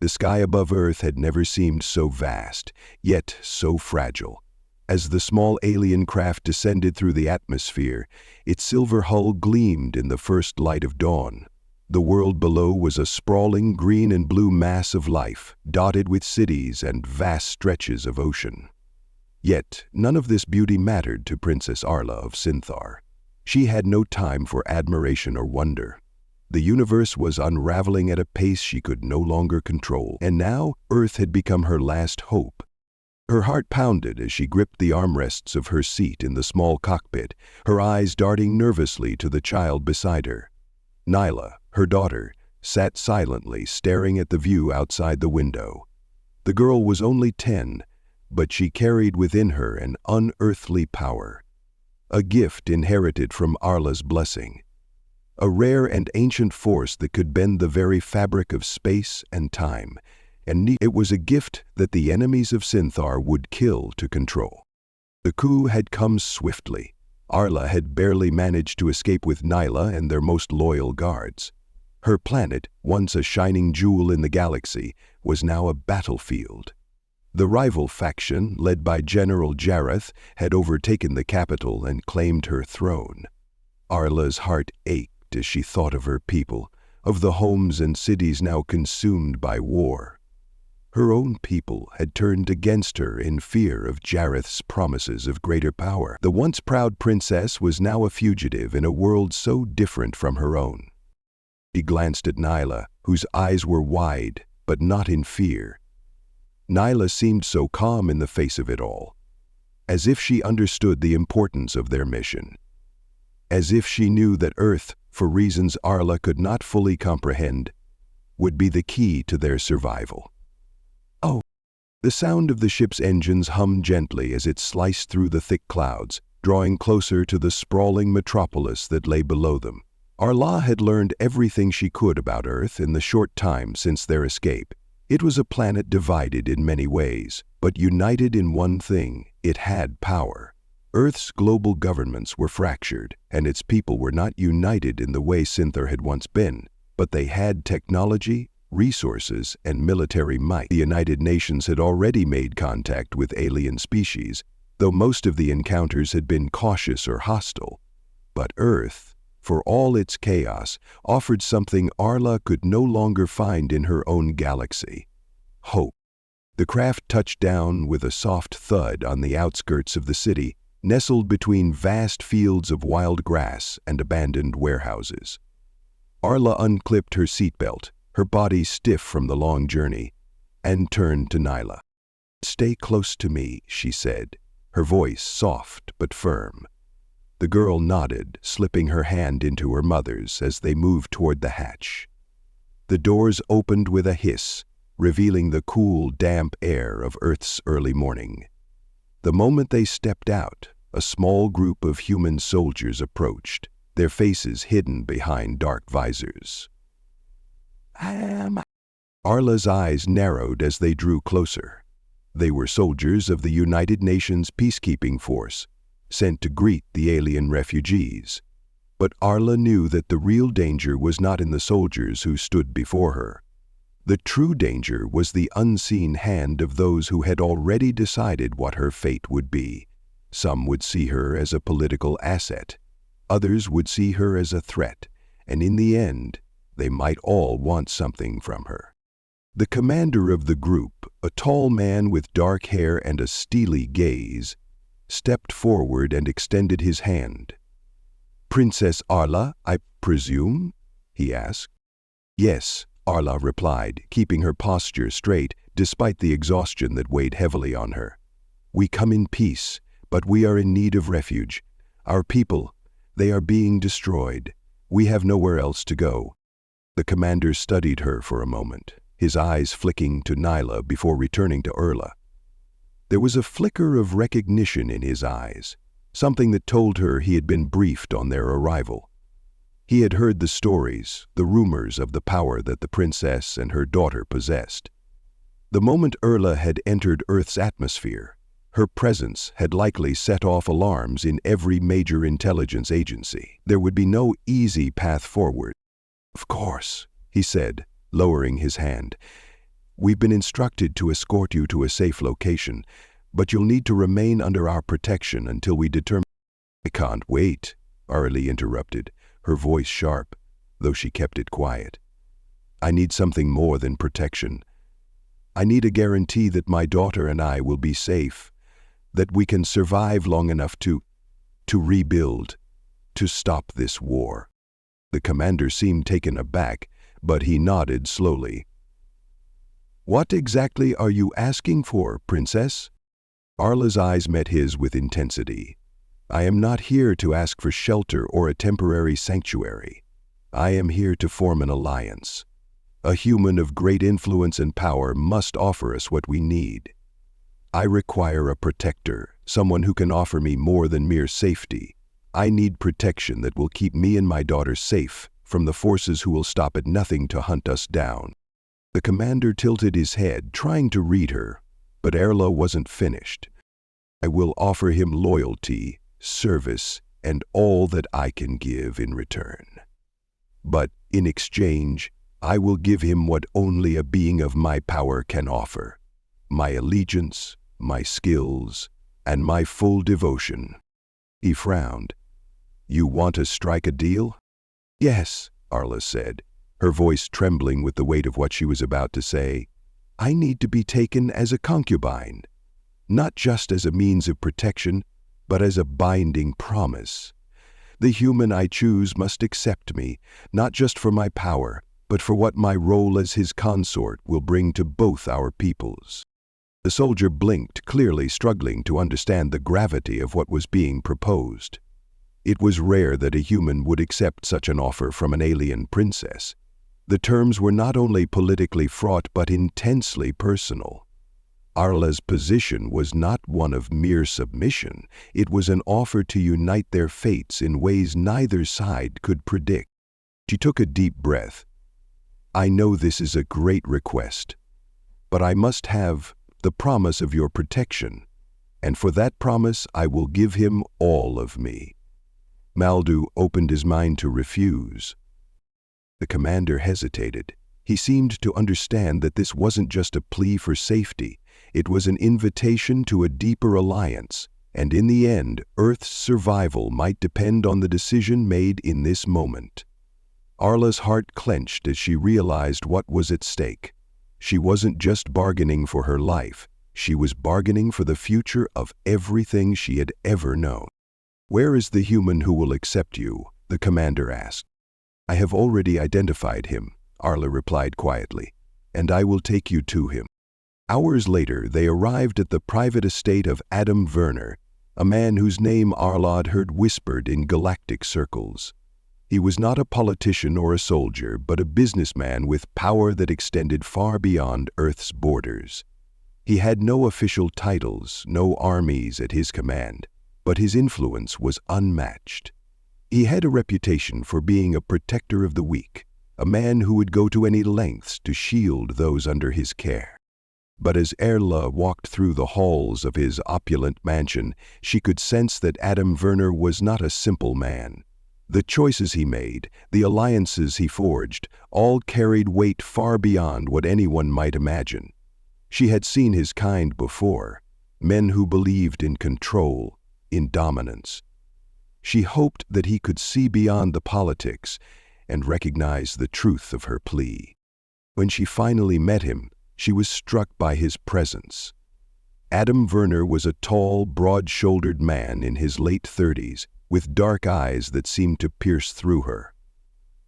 The sky above Earth had never seemed so vast, yet so fragile. As the small alien craft descended through the atmosphere, its silver hull gleamed in the first light of dawn. The world below was a sprawling green and blue mass of life, dotted with cities and vast stretches of ocean. Yet none of this beauty mattered to Princess Arla of Synthar. She had no time for admiration or wonder. The universe was unraveling at a pace she could no longer control, and now Earth had become her last hope. Her heart pounded as she gripped the armrests of her seat in the small cockpit, her eyes darting nervously to the child beside her. Nyla, her daughter, sat silently staring at the view outside the window. The girl was only 10, but she carried within her an unearthly power, a gift inherited from Arla's blessing, a rare and ancient force that could bend the very fabric of space and time, and it was a gift that the enemies of Synthar would kill to control. The coup had come swiftly. Arla had barely managed to escape with Nyla and their most loyal guards. Her planet, once a shining jewel in the galaxy, was now a battlefield. The rival faction, led by General Jareth, had overtaken the capital and claimed her throne. Arla's heart ached as she thought of her people, of the homes and cities now consumed by war. Her own people had turned against her in fear of Jareth's promises of greater power. The once proud princess was now a fugitive in a world so different from her own. She glanced at Nyla, whose eyes were wide, but not in fear. Nyla seemed so calm in the face of it all, as if she understood the importance of their mission, as if she knew that Earth, for reasons Arla could not fully comprehend, would be the key to their survival. Oh! The sound of the ship's engines hummed gently as it sliced through the thick clouds, drawing closer to the sprawling metropolis that lay below them. Arla had learned everything she could about Earth in the short time since their escape. It was a planet divided in many ways, but united in one thing: it had power. Earth's global governments were fractured, and its people were not united in the way Synthar had once been, but they had technology, resources, and military might. The United Nations had already made contact with alien species, though most of the encounters had been cautious or hostile. But Earth, for all its chaos, offered something Arla could no longer find in her own galaxy: hope. The craft touched down with a soft thud on the outskirts of the city, nestled between vast fields of wild grass and abandoned warehouses. Arla unclipped her seatbelt, her body stiff from the long journey, and turned to Nyla. "Stay close to me," she said, her voice soft but firm. The girl nodded, slipping her hand into her mother's as they moved toward the hatch. The doors opened with a hiss, revealing the cool, damp air of Earth's early morning. The moment they stepped out, a small group of human soldiers approached, their faces hidden behind dark visors. Arla's eyes narrowed as they drew closer. They were soldiers of the United Nations peacekeeping force, sent to greet the alien refugees. But Arla knew that the real danger was not in the soldiers who stood before her. The true danger was the unseen hand of those who had already decided what her fate would be. Some would see her as a political asset. Others would see her as a threat, and in the end, they might all want something from her. The commander of the group, a tall man with dark hair and a steely gaze, stepped forward and extended his hand. "Princess Arla, I presume?" he asked. "Yes," Arla replied, keeping her posture straight despite the exhaustion that weighed heavily on her. "We come in peace, but we are in need of refuge. Our people, they are being destroyed. We have nowhere else to go." The commander studied her for a moment, his eyes flicking to Nyla before returning to Arla. There was a flicker of recognition in his eyes, something that told her he had been briefed on their arrival. He had heard the stories, the rumors of the power that the princess and her daughter possessed. The moment Arla had entered Earth's atmosphere, her presence had likely set off alarms in every major intelligence agency. There would be no easy path forward. "Of course," he said, lowering his hand. We've been instructed to escort you to a safe location, but you'll need to remain under our protection until we determine—" "I can't wait," Arlie interrupted, her voice sharp, though she kept it quiet. "I need something more than protection. I need a guarantee that my daughter and I will be safe, that we can survive long enough to rebuild, to stop this war." The commander seemed taken aback, but he nodded slowly. "What exactly are you asking for, Princess?" Arla's eyes met his with intensity. "I am not here to ask for shelter or a temporary sanctuary. I am here to form an alliance. A human of great influence and power must offer us what we need. I require a protector, someone who can offer me more than mere safety. I need protection that will keep me and my daughter safe from the forces who will stop at nothing to hunt us down." The commander tilted his head, trying to read her, but Arla wasn't finished. "I will offer him loyalty, service, and all that I can give in return. But in exchange, I will give him what only a being of my power can offer: my allegiance, my skills, and my full devotion." He frowned. "You want to strike a deal?" "Yes," Arla said, her voice trembling with the weight of what she was about to say. "I need to be taken as a concubine, not just as a means of protection, but as a binding promise. The human I choose must accept me, not just for my power, but for what my role as his consort will bring to both our peoples." The soldier blinked, clearly struggling to understand the gravity of what was being proposed. It was rare that a human would accept such an offer from an alien princess. The terms were not only politically fraught but intensely personal. Arla's position was not one of mere submission. It was an offer to unite their fates in ways neither side could predict. She took a deep breath. "I know this is a great request, but I must have the promise of your protection, and for that promise I will give him all of me." Maldu opened his mind to refuse. The commander hesitated. He seemed to understand that this wasn't just a plea for safety. It was an invitation to a deeper alliance, and in the end, Earth's survival might depend on the decision made in this moment. Arla's heart clenched as she realized what was at stake. She wasn't just bargaining for her life. She was bargaining for the future of everything she had ever known. "Where is the human who will accept you?" the commander asked. "I have already identified him," Arla replied quietly, "and I will take you to him." Hours later, they arrived at the private estate of Adam Werner, a man whose name Arla had heard whispered in galactic circles. He was not a politician or a soldier, but a businessman with power that extended far beyond Earth's borders. He had no official titles, no armies at his command, but his influence was unmatched. He had a reputation for being a protector of the weak, a man who would go to any lengths to shield those under his care. But as Erla walked through the halls of his opulent mansion, she could sense that Adam Werner was not a simple man. The choices he made, the alliances he forged, all carried weight far beyond what anyone might imagine. She had seen his kind before, men who believed in control, in dominance. She hoped that he could see beyond the politics and recognize the truth of her plea. When she finally met him, she was struck by his presence. Adam Werner was a tall, broad-shouldered man in his late 30s, with dark eyes that seemed to pierce through her.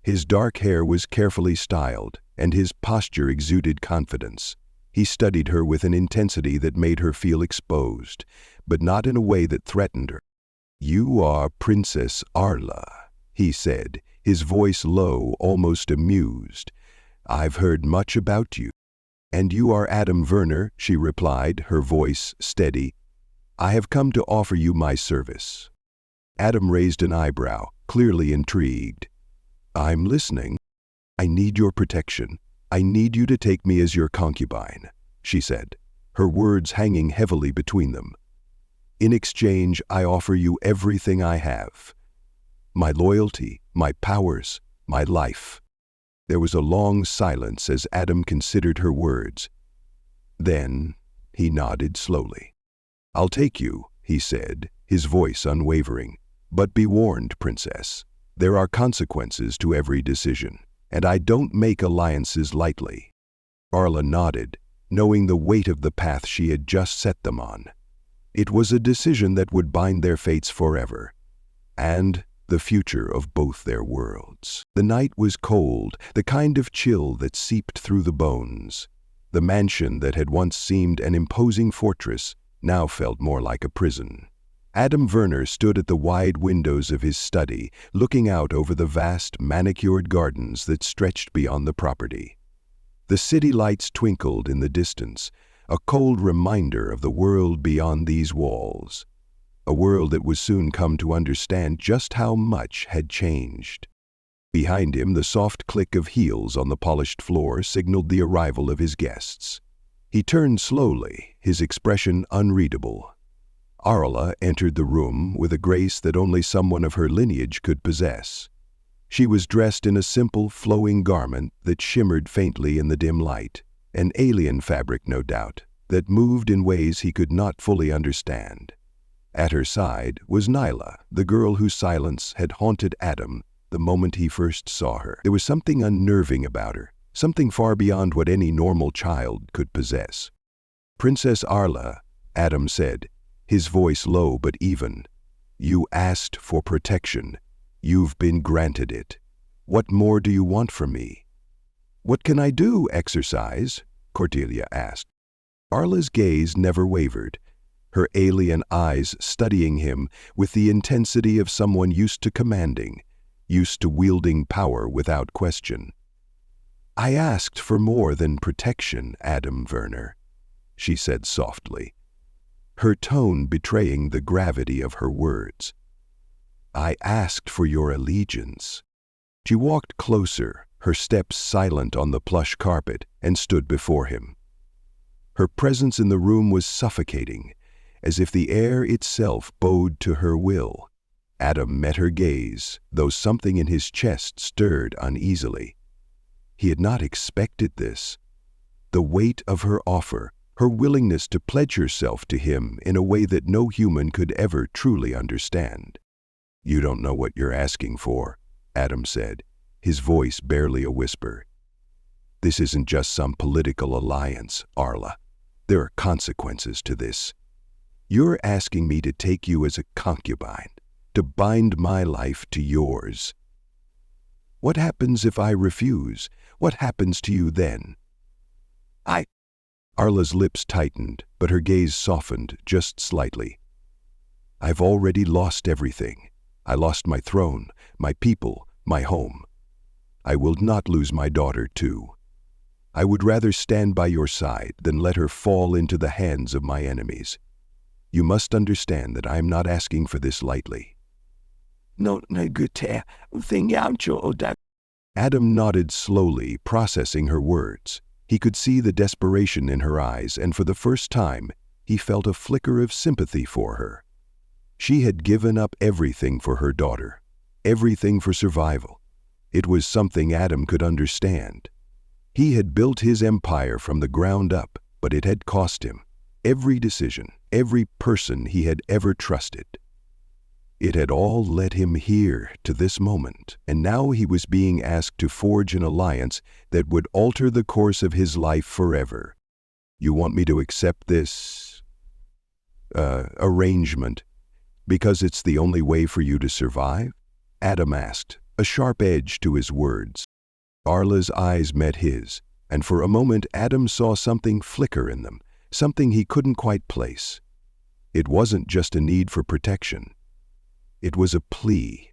His dark hair was carefully styled, and his posture exuded confidence. He studied her with an intensity that made her feel exposed, but not in a way that threatened her. "You are Princess Arla," he said, his voice low, almost amused. "I've heard much about you." "And you are Adam Werner," she replied, her voice steady. "I have come to offer you my service." Adam raised an eyebrow, clearly intrigued. "I'm listening." "I need your protection. I need you to take me as your concubine," she said, her words hanging heavily between them. "In exchange, I offer you everything I have. My loyalty, my powers, my life." There was a long silence as Adam considered her words. Then he nodded slowly. "I'll take you," he said, his voice unwavering. "But be warned, Princess. There are consequences to every decision, and I don't make alliances lightly." Arla nodded, knowing the weight of the path she had just set them on. It was a decision that would bind their fates forever, and the future of both their worlds. The night was cold, the kind of chill that seeped through the bones. The mansion that had once seemed an imposing fortress now felt more like a prison. Adam Werner stood at the wide windows of his study, looking out over the vast, manicured gardens that stretched beyond the property. The city lights twinkled in the distance, a cold reminder of the world beyond these walls, a world that would soon come to understand just how much had changed. Behind him, the soft click of heels on the polished floor signaled the arrival of his guests. He turned slowly, his expression unreadable. Arla entered the room with a grace that only someone of her lineage could possess. She was dressed in a simple, flowing garment that shimmered faintly in the dim light, an alien fabric, no doubt, that moved in ways he could not fully understand. At her side was Nyla, the girl whose silence had haunted Adam the moment he first saw her. There was something unnerving about her, something far beyond what any normal child could possess. "Princess Arla," Adam said, his voice low but even, "you asked for protection. You've been granted it. What more do you want from me?" "What can I do, Exercise?" Cordelia asked. Arla's gaze never wavered, her alien eyes studying him with the intensity of someone used to commanding, used to wielding power without question. "I asked for more than protection, Adam Werner," she said softly, her tone betraying the gravity of her words. "I asked for your allegiance." She walked closer, her steps silent on the plush carpet, and stood before him. Her presence in the room was suffocating, as if the air itself bowed to her will. Adam met her gaze, though something in his chest stirred uneasily. He had not expected this. The weight of her offer, her willingness to pledge herself to him in a way that no human could ever truly understand. "You don't know what you're asking for," Adam said, his voice barely a whisper. "This isn't just some political alliance, Arla. There are consequences to this. You're asking me to take you as a concubine, to bind my life to yours. What happens if I refuse? What happens to you then?" Arla's lips tightened, but her gaze softened just slightly. "I've already lost everything. I lost my throne, my people, my home. I will not lose my daughter, too. I would rather stand by your side than let her fall into the hands of my enemies. You must understand that I am not asking for this lightly." Adam nodded slowly, processing her words. He could see the desperation in her eyes, and for the first time, he felt a flicker of sympathy for her. She had given up everything for her daughter, everything for survival. It was something Adam could understand. He had built his empire from the ground up, but it had cost him every decision, every person he had ever trusted. It had all led him here to this moment, and now he was being asked to forge an alliance that would alter the course of his life forever. "You want me to accept this arrangement because it's the only way for you to survive?" Adam asked, a sharp edge to his words. Arla's eyes met his, and for a moment Adam saw something flicker in them, something he couldn't quite place. It wasn't just a need for protection. It was a plea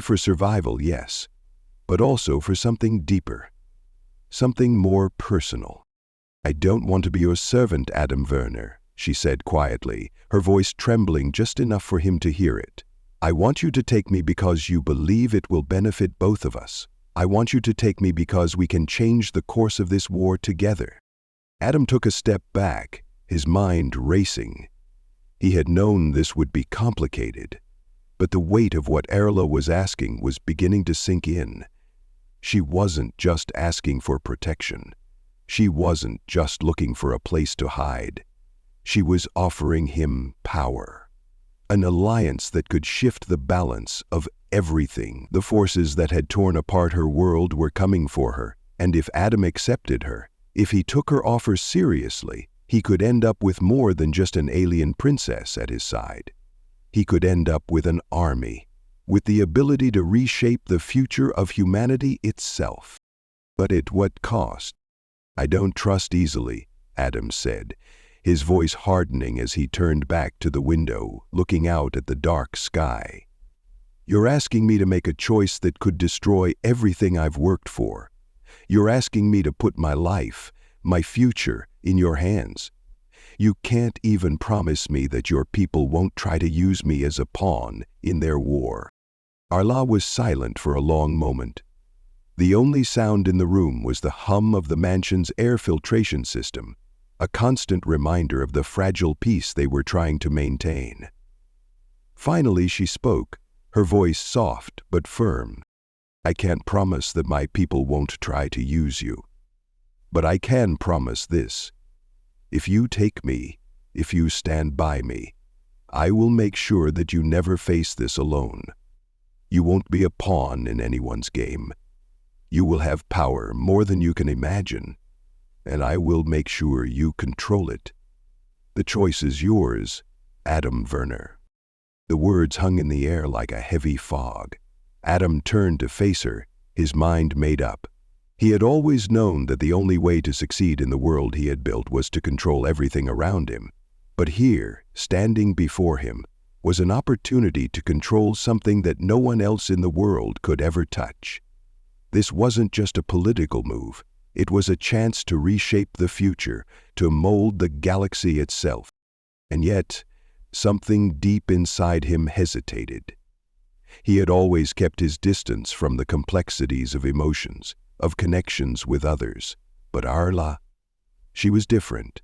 for survival, yes, but also for something deeper, something more personal. "I don't want to be your servant, Adam Werner," she said quietly, her voice trembling just enough for him to hear it. "I want you to take me because you believe it will benefit both of us. I want you to take me because we can change the course of this war together." Adam took a step back, his mind racing. He had known this would be complicated, but the weight of what Arla was asking was beginning to sink in. She wasn't just asking for protection. She wasn't just looking for a place to hide. She was offering him power. An alliance that could shift the balance of everything. The forces that had torn apart her world were coming for her, and if Adam accepted her, if he took her offer seriously, he could end up with more than just an alien princess at his side. He could end up with an army, with the ability to reshape the future of humanity itself. But at what cost? "I don't trust easily," Adam said, his voice hardening as he turned back to the window, looking out at the dark sky. "You're asking me to make a choice that could destroy everything I've worked for. You're asking me to put my life, my future, in your hands. You can't even promise me that your people won't try to use me as a pawn in their war." Arla was silent for a long moment. The only sound in the room was the hum of the mansion's air filtration system, a constant reminder of the fragile peace they were trying to maintain. Finally she spoke, her voice soft but firm. "I can't promise that my people won't try to use you. But I can promise this. If you take me, if you stand by me, I will make sure that you never face this alone. You won't be a pawn in anyone's game. You will have power more than you can imagine, and I will make sure you control it. The choice is yours, Adam Werner." The words hung in the air like a heavy fog. Adam turned to face her, his mind made up. He had always known that the only way to succeed in the world he had built was to control everything around him. But here, standing before him, was an opportunity to control something that no one else in the world could ever touch. This wasn't just a political move. It was a chance to reshape the future, to mold the galaxy itself. And yet, something deep inside him hesitated. He had always kept his distance from the complexities of emotions, of connections with others. But Arla, she was different.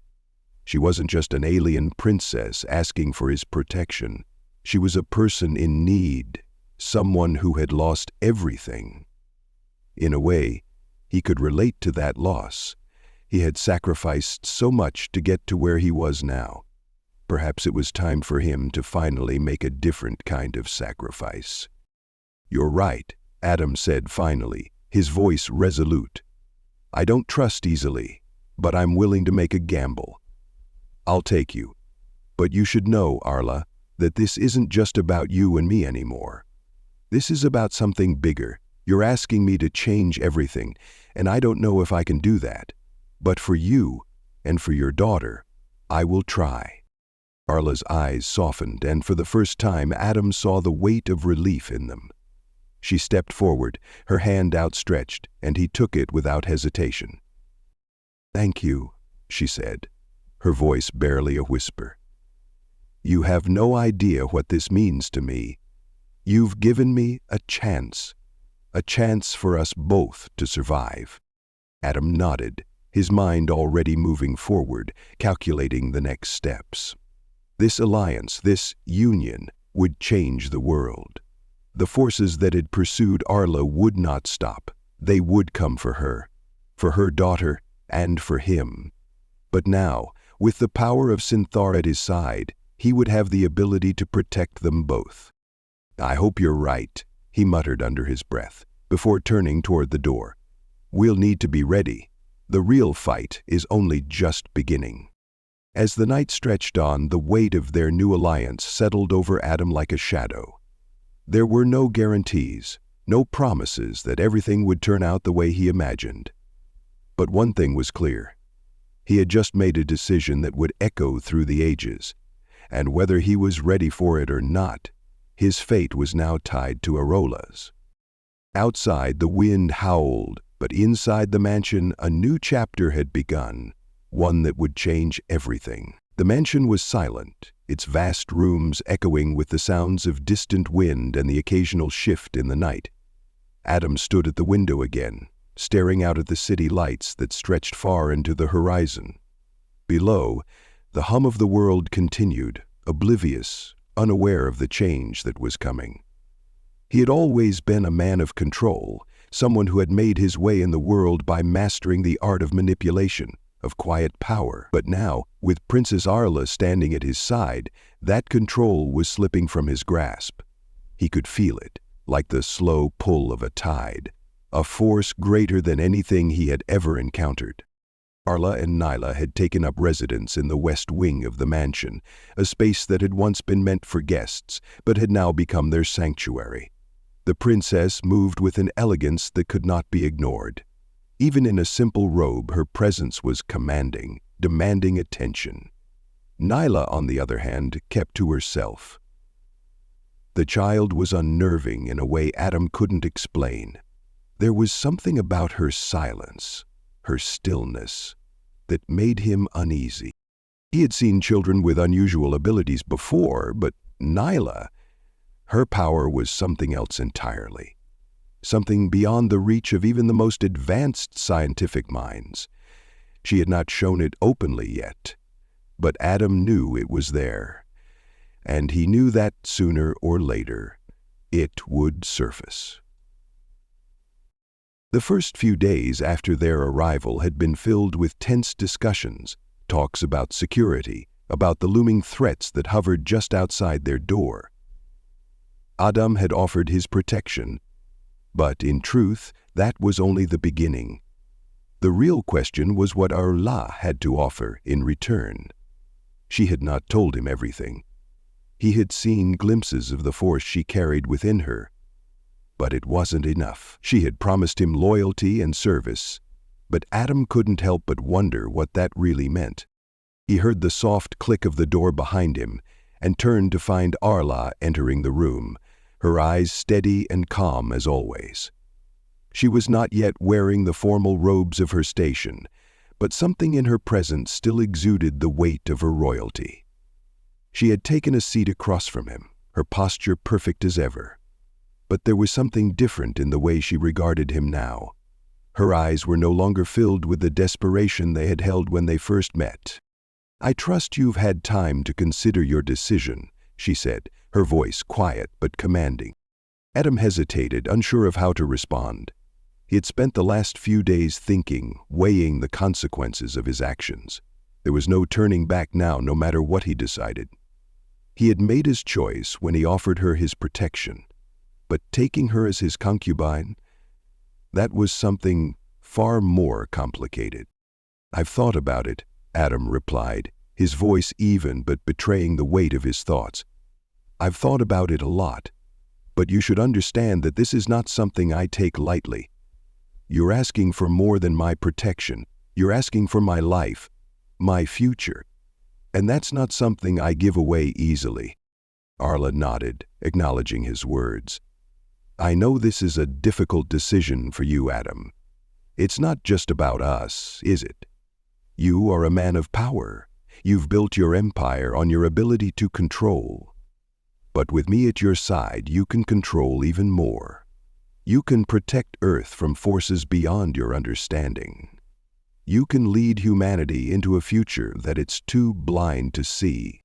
She wasn't just an alien princess asking for his protection. She was a person in need, someone who had lost everything. In a way, he could relate to that loss. He had sacrificed so much to get to where he was now. Perhaps it was time for him to finally make a different kind of sacrifice. "You're right," Adam said finally, his voice resolute. "I don't trust easily, but I'm willing to make a gamble. I'll take you. But you should know, Arla, that this isn't just about you and me anymore. This is about something bigger. You're asking me to change everything, and I don't know if I can do that. But for you, and for your daughter, I will try." Arla's eyes softened, and for the first time Adam saw the weight of relief in them. She stepped forward, her hand outstretched, and he took it without hesitation. "Thank you," she said, her voice barely a whisper. "You have no idea what this means to me. You've given me a chance for us both to survive." Adam nodded, his mind already moving forward, calculating the next steps. This alliance, this union, would change the world. The forces that had pursued Arla would not stop. They would come for her daughter, and for him. But now, with the power of Synthar at his side, he would have the ability to protect them both. "I hope you're right," he muttered under his breath, before turning toward the door. "We'll need to be ready. The real fight is only just beginning." As the night stretched on, the weight of their new alliance settled over Adam like a shadow. There were no guarantees, no promises that everything would turn out the way he imagined. But one thing was clear. He had just made a decision that would echo through the ages, and whether he was ready for it or not, his fate was now tied to Arola's. Outside, the wind howled, but inside the mansion, a new chapter had begun, one that would change everything. The mansion was silent, its vast rooms echoing with the sounds of distant wind and the occasional shift in the night. Adam stood at the window again, staring out at the city lights that stretched far into the horizon. Below, the hum of the world continued, oblivious, unaware of the change that was coming. He had always been a man of control, someone who had made his way in the world by mastering the art of manipulation, of quiet power. But now, with Princess Arla standing at his side, that control was slipping from his grasp. He could feel it, like the slow pull of a tide, a force greater than anything he had ever encountered. Arla and Nyla had taken up residence in the west wing of the mansion, a space that had once been meant for guests, but had now become their sanctuary. The princess moved with an elegance that could not be ignored. Even in a simple robe, her presence was commanding, demanding attention. Nyla, on the other hand, kept to herself. The child was unnerving in a way Adam couldn't explain. There was something about her silence, her stillness, that made him uneasy. He had seen children with unusual abilities before, but Nyla, her power was something else entirely. Something beyond the reach of even the most advanced scientific minds. She had not shown it openly yet, but Adam knew it was there, and he knew that sooner or later it would surface. The first few days after their arrival had been filled with tense discussions, talks about security, about the looming threats that hovered just outside their door. Adam had offered his protection, but in truth, that was only the beginning. The real question was what Arla had to offer in return. She had not told him everything. He had seen glimpses of the force she carried within her, but it wasn't enough. She had promised him loyalty and service, but Adam couldn't help but wonder what that really meant. He heard the soft click of the door behind him and turned to find Arla entering the room, her eyes steady and calm as always. She was not yet wearing the formal robes of her station, but something in her presence still exuded the weight of her royalty. She had taken a seat across from him, her posture perfect as ever. But there was something different in the way she regarded him now. Her eyes were no longer filled with the desperation they had held when they first met. "I trust you've had time to consider your decision," she said, her voice quiet but commanding. Adam hesitated, unsure of how to respond. He had spent the last few days thinking, weighing the consequences of his actions. There was no turning back now, no matter what he decided. He had made his choice when he offered her his protection, but taking her as his concubine, that was something far more complicated. "I've thought about it," Adam replied, his voice even but betraying the weight of his thoughts. "I've thought about it a lot, but you should understand that this is not something I take lightly. You're asking for more than my protection. You're asking for my life, my future, and that's not something I give away easily." Arla nodded, acknowledging his words. "I know this is a difficult decision for you, Adam. It's not just about us, is it? You are a man of power. You've built your empire on your ability to control. But with me at your side, you can control even more. You can protect Earth from forces beyond your understanding. You can lead humanity into a future that it's too blind to see."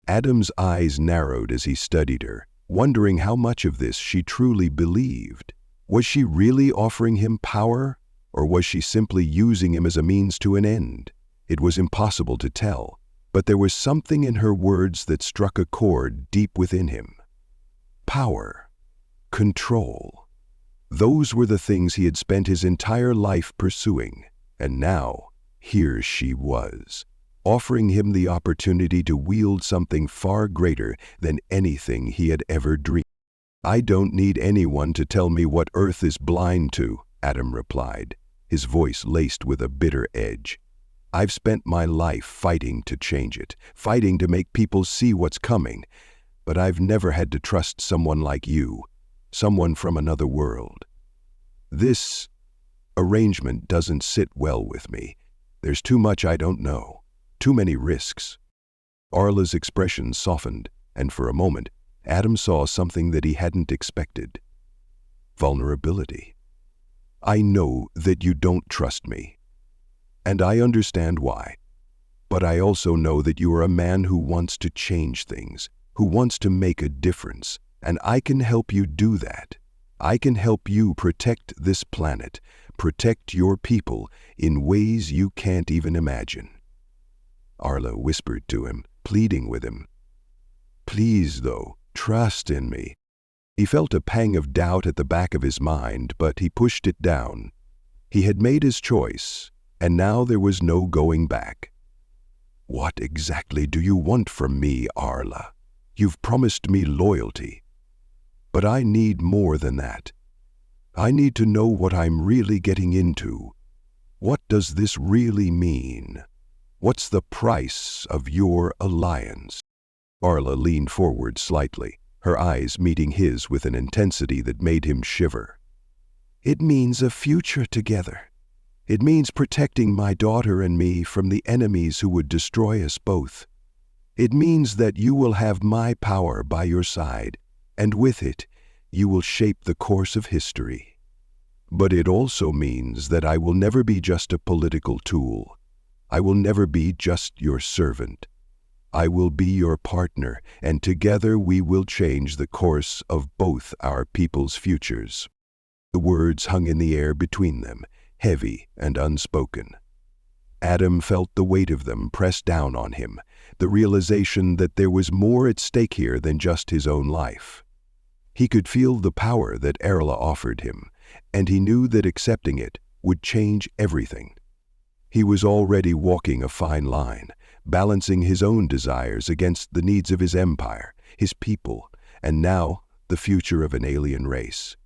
Adam's eyes narrowed as he studied her, wondering how much of this she truly believed. Was she really offering him power, or was she simply using him as a means to an end? It was impossible to tell, but there was something in her words that struck a chord deep within him. Power, control. Those were the things he had spent his entire life pursuing, and now, here she was, offering him the opportunity to wield something far greater than anything he had ever dreamed. "I don't need anyone to tell me what Earth is blind to," Adam replied, his voice laced with a bitter edge. "I've spent my life fighting to change it, fighting to make people see what's coming, but I've never had to trust someone like you, someone from another world. This arrangement doesn't sit well with me. There's too much I don't know, too many risks." Arla's expression softened, and for a moment, Adam saw something that he hadn't expected. Vulnerability. "I know that you don't trust me, and I understand why. But I also know that you are a man who wants to change things, who wants to make a difference, and I can help you do that. I can help you protect this planet, protect your people in ways you can't even imagine." Arla whispered to him, pleading with him. "Please, though, trust in me." He felt a pang of doubt at the back of his mind, but he pushed it down. He had made his choice, and now there was no going back. "What exactly do you want from me, Arla? You've promised me loyalty. But I need more than that. I need to know what I'm really getting into. What does this really mean? What's the price of your alliance?" Arla leaned forward slightly, her eyes meeting his with an intensity that made him shiver. "It means a future together. It means protecting my daughter and me from the enemies who would destroy us both. It means that you will have my power by your side, and with it, you will shape the course of history. But it also means that I will never be just a political tool. I will never be just your servant. I will be your partner, and together we will change the course of both our people's futures." The words hung in the air between them, heavy and unspoken. Adam felt the weight of them press down on him, the realization that there was more at stake here than just his own life. He could feel the power that Arla offered him, and he knew that accepting it would change everything. He was already walking a fine line, balancing his own desires against the needs of his empire, his people, and now the future of an alien race.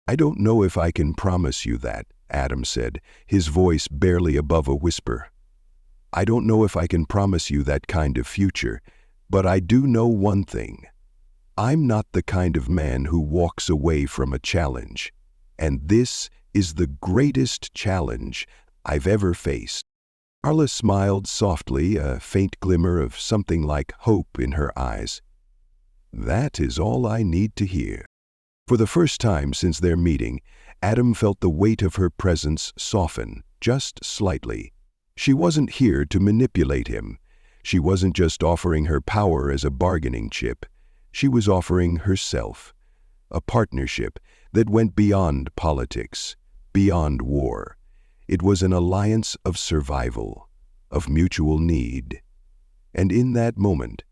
"I don't know if I can promise you that," Adam said, his voice barely above a whisper. "I don't know if I can promise you that kind of future, but I do know one thing. I'm not the kind of man who walks away from a challenge, and this is the greatest challenge I've ever faced." Arla smiled softly, a faint glimmer of something like hope in her eyes. "That is all I need to hear." For the first time since their meeting, Adam felt the weight of her presence soften, just slightly. She wasn't here to manipulate him. She wasn't just offering her power as a bargaining chip. She was offering herself, a partnership that went beyond politics, beyond war. It was an alliance of survival, of mutual need. And in that moment,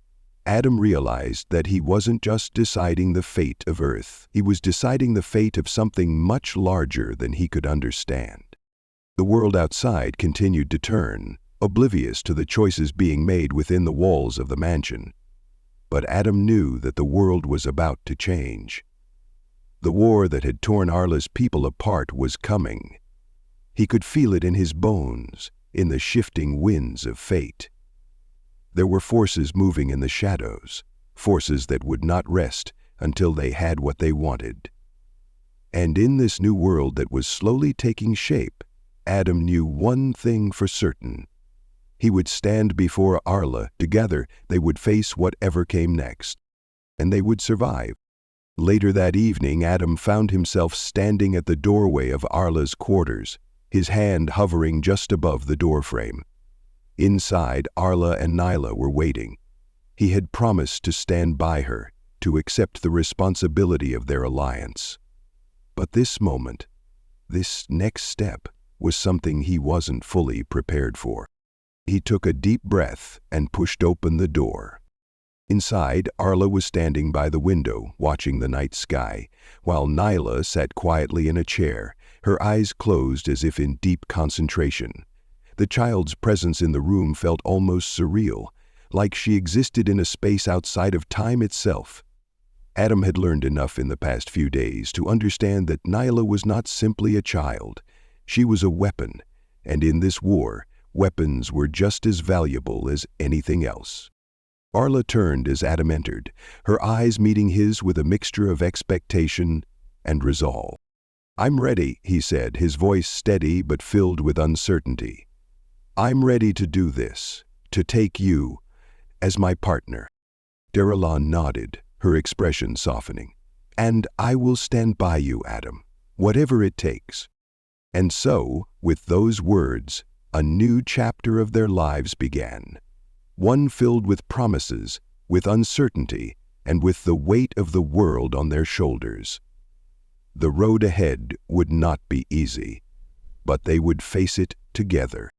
Adam realized that he wasn't just deciding the fate of Earth. He was deciding the fate of something much larger than he could understand. The world outside continued to turn, oblivious to the choices being made within the walls of the mansion. But Adam knew that the world was about to change. The war that had torn Arla's people apart was coming. He could feel it in his bones, in the shifting winds of fate. There were forces moving in the shadows, forces that would not rest until they had what they wanted. And in this new world that was slowly taking shape, Adam knew one thing for certain. He would stand before Arla. Together they would face whatever came next, and they would survive. Later that evening, Adam found himself standing at the doorway of Arla's quarters, his hand hovering just above the doorframe. Inside, Arla and Nyla were waiting. He had promised to stand by her, to accept the responsibility of their alliance. But this moment, this next step, was something he wasn't fully prepared for. He took a deep breath and pushed open the door. Inside, Arla was standing by the window, watching the night sky, while Nyla sat quietly in a chair, her eyes closed as if in deep concentration. The child's presence in the room felt almost surreal, like she existed in a space outside of time itself. Adam had learned enough in the past few days to understand that Nyla was not simply a child. She was a weapon, and in this war, weapons were just as valuable as anything else. Arla turned as Adam entered, her eyes meeting his with a mixture of expectation and resolve. "I'm ready," he said, his voice steady but filled with uncertainty. "I'm ready to do this, to take you as my partner." Deralan nodded, her expression softening. "And I will stand by you, Adam, whatever it takes." And so, with those words, a new chapter of their lives began. One filled with promises, with uncertainty, and with the weight of the world on their shoulders. The road ahead would not be easy, but they would face it together.